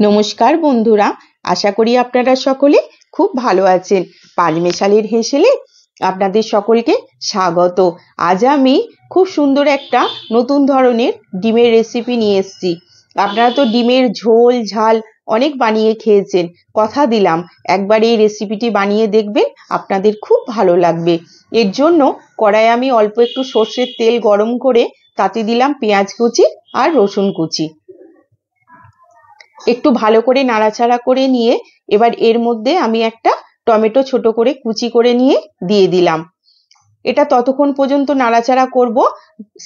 নমস্কার বন্ধুরা, আশা করি আপনারা সকলে খুব ভালো আছেন। পাঁচমেশালির হেসেলে আপনাদের সকলকে স্বাগত। আজ আমি খুব সুন্দর একটা নতুন ধরনের ডিমের রেসিপি নিয়ে এসেছি। আপনারা তো ডিমের ঝোল ঝাল অনেক বানিয়ে খেয়েছেন, কথা দিলাম একবার এই রেসিপিটি বানিয়ে দেখবেন, আপনাদের খুব ভালো লাগবে। এর জন্য কড়াইয়ে আমি অল্প একটু সর্ষের তেল গরম করে তাতে দিলাম পেঁয়াজ কুচি আর রসুন কুচি। একটু ভালো করে নাড়াচাড়া করে নিয়ে এবার এর মধ্যে আমি একটা টমেটো ছোট করে কুচি করে নিয়ে দিয়ে দিলাম। এটা ততক্ষণ পর্যন্ত নাড়াচাড়া করব,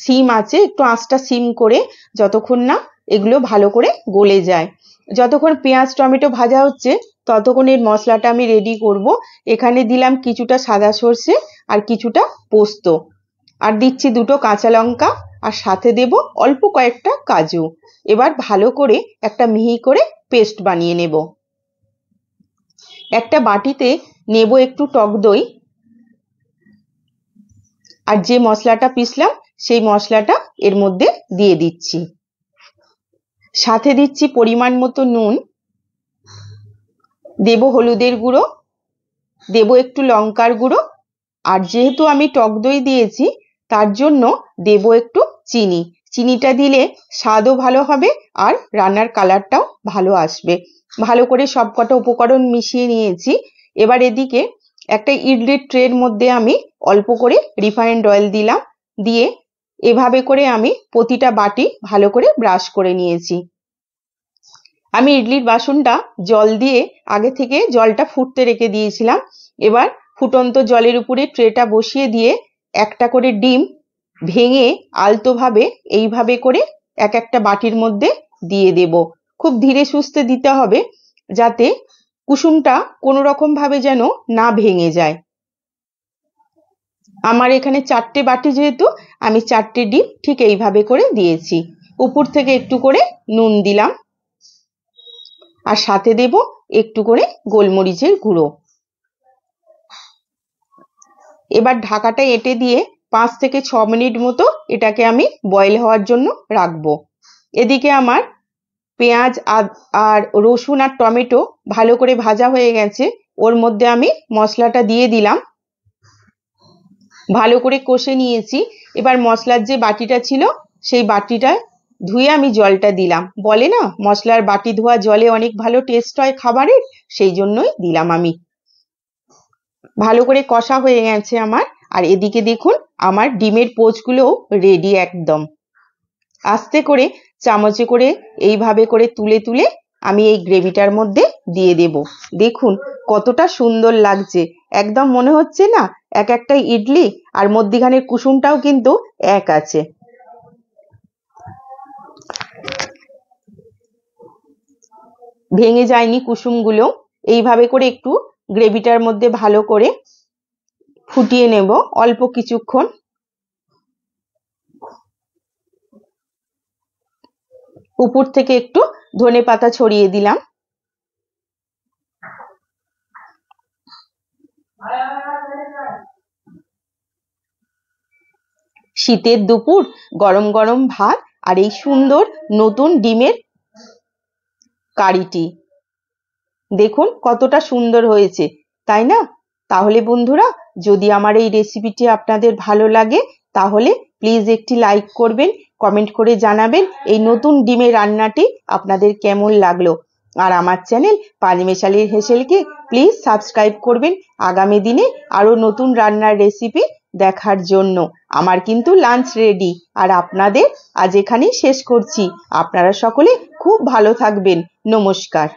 সিম আছে, একটু আঁচটা সিম করে, যতক্ষণ না এগুলো ভালো করে গলে যায়। যতক্ষণ পেঁয়াজ টমেটো ভাজা হচ্ছে ততক্ষণ এর মশলাটা আমি রেডি করব। এখানে দিলাম কিছুটা সাদা সর্ষে আর কিছুটা পোস্ত, আর দিচ্ছি দুটো কাঁচা লঙ্কা, আর সাথে দেব অল্প কয়েকটা কাজু। এবার ভালো করে একটা মিহি করে পেস্ট বানিয়ে নেব। একটা বাটিতে নেব একটু টক দই, আর যে মশলাটা পিসলাম সেই মশলাটা এর মধ্যে দিয়ে দিচ্ছি। সাথে দিচ্ছি পরিমাণ মতো নুন, দেব হলুদের গুঁড়ো, দেব একটু লঙ্কার গুঁড়ো, আর যেহেতু আমি টক দই দিয়েছি তার জন্য দেব একটু চিনি। চিনিটা দিলে স্বাদও ভালো হবে আর রান্নার কালারটাও ভালো আসবে। ভালো করে সবকটা উপকরণ মিশিয়ে নিয়েছি। এবার এদিকে একটা ইডলির ট্রের মধ্যে আমি অল্প করে রিফাইন্ড অয়েল দিলাম, দিয়ে এভাবে করে আমি প্রতিটা বাটি ভালো করে ব্রাশ করে নিয়েছি। আমি ইডলির বাসনটা জল দিয়ে আগে থেকে জলটা ফুটতে রেখে দিয়েছিলাম। এবার ফুটন্ত জলের উপরে ট্রেটা বসিয়ে দিয়ে একটা করে ডিম ভেঙে আলতোভাবে এইভাবে করে এক একটা বাটির মধ্যে দিয়ে দেব। খুব ধীরে সুস্থে দিতে হবে, যাতে কুসুমটা কোনো রকম ভাবে যেন না ভেঙে যায়। আমার এখানে 4টে বাটি, যেহেতু আমি 4টে ডিম ঠিক এইভাবে করে দিয়েছি। উপর থেকে একটু করে নুন দিলাম, আর সাথে দেব একটু করে গোলমরিচের গুঁড়ো। এবার ঢাকাটা এঁটে দিয়ে 5 থেকে 6 মিনিট মতো এটাকে আমি বয়েল হওয়ার জন্য রাখবো। এদিকে আমার পেঁয়াজ আর রসুন আর টমেটো ভালো করে ভাজা হয়ে গেছে। ওর মধ্যে আমি মশলাটা দিয়ে দিলাম, ভালো করে কষে নিয়েছি। এবার মশলার যে বাটিটা ছিল সেই বাটিটা ধুয়ে আমি জলটা দিলাম। বলে না, মশলার বাটি ধোয়া জলে অনেক ভালো টেস্ট হয় খাবারের, সেই জন্যই দিলাম আমি। ভালো করে কষা হয়ে গেছে আমার। আর এদিকে দেখুন আমার ডিমের পোচগুলো রেডি একদম। আস্তে করে চামচে করে এইভাবে করে তুলে তুলে আমি এই গ্রেভিটার মধ্যে দিয়ে দেব। দেখুন কতটা সুন্দর লাগছে, একদম মনে হচ্ছে না এক একটা ইডলি, আর মধ্যিখানের কুসুমটাও কিন্তু এক আছে। ভেঙে যায়নি কুসুমগুলো। এইভাবে করে একটু গ্রেভিটার মধ্যে ভালো করে ফুটিয়ে নেব অল্প কিছুক্ষণ। উপর থেকে একটু ধনেপাতা ছড়িয়ে দিলাম। শীতের দুপুর, গরম গরম ভাত আর এই সুন্দর নতুন ডিমের কারিটি দেখুন কতটা সুন্দর হয়েছে, তাই না? তাহলে বন্ধুরা, যদি আমার এই রেসিপিটি আপনাদের ভালো লাগে তাহলে প্লিজ একটি লাইক করবেন, কমেন্ট করে জানাবেন এই নতুন ডিমের রান্নাটি আপনাদের কেমন লাগলো। আর আমার চ্যানেল পাঁচমেশালির হেসেলকে প্লিজ সাবস্ক্রাইব করবেন আগামী দিনে আরো নতুন রান্নার রেসিপি দেখার জন্য। আমার কিন্তু লাঞ্চ রেডি, আর আপনাদের আজ এখানেই শেষ করছি। আপনারা সকলে খুব ভালো থাকবেন। নমস্কার।